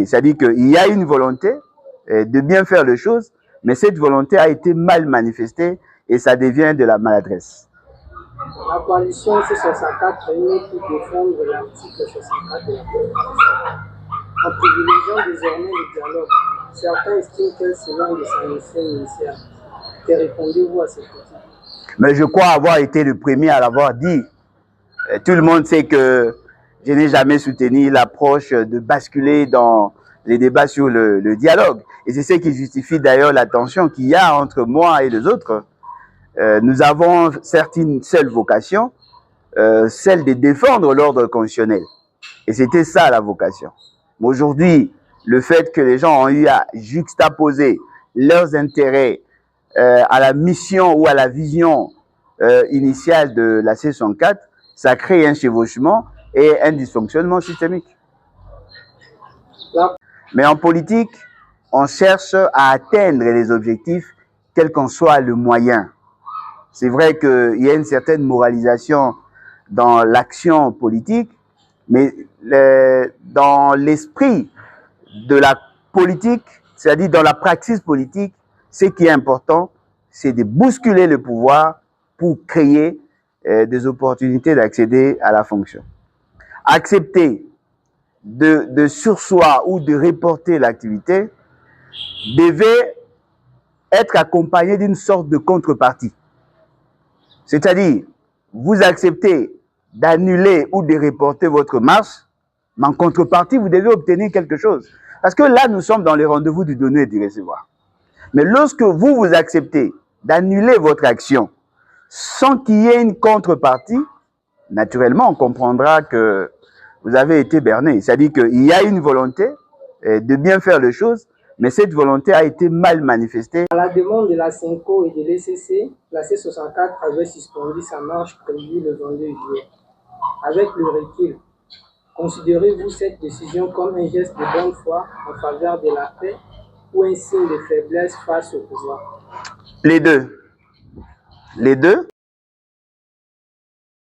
berner. C'est-à-dire qu'il y a une volonté de bien faire les choses, mais cette volonté a été mal manifestée et ça devient de la maladresse. La coalition C64 réunit pour défendre l'article 64 de la Constitution. En privilégiant désormais le dialogue, certains estiment qu'elle s'éloigne de sa mission initiale. Que répondez-vous à ces critiques? Mais je crois avoir été le premier à l'avoir dit. Tout le monde sait que je n'ai jamais soutenu l'approche de basculer dans les débats sur le dialogue. Et c'est ce qui justifie d'ailleurs la tension qu'il y a entre moi et les autres. Nous avons certes une seule vocation, celle de défendre l'ordre constitutionnel. Et c'était ça la vocation. Mais aujourd'hui, le fait que les gens ont eu à juxtaposer leurs intérêts à la mission ou à la vision initiale de la C64, ça crée un chevauchement et un dysfonctionnement systémique. Mais en politique, on cherche à atteindre les objectifs, quel qu'en soit le moyen. C'est vrai qu'il y a une certaine moralisation dans l'action politique, mais dans l'esprit de la politique, c'est-à-dire dans la praxis politique, ce qui est important, c'est de bousculer le pouvoir pour créer des opportunités d'accéder à la fonction. Accepter de surseoir ou de reporter l'activité devait être accompagné d'une sorte de contrepartie. C'est-à-dire, vous acceptez d'annuler ou de reporter votre marche, mais en contrepartie, vous devez obtenir quelque chose. Parce que là, nous sommes dans les rendez-vous du donner et du recevoir. Mais lorsque vous acceptez d'annuler votre action sans qu'il y ait une contrepartie, naturellement, on comprendra que vous avez été berné. C'est-à-dire qu'il y a une volonté de bien faire les choses, mais cette volonté a été mal manifestée. À la demande de la CENCO et de l'ECC, la C64 avait suspendu sa marche prévue le 22 juillet. Avec le recul, considérez-vous cette décision comme un geste de bonne foi en faveur de la paix ou un signe de faiblesse face au pouvoir? Les deux. Les deux.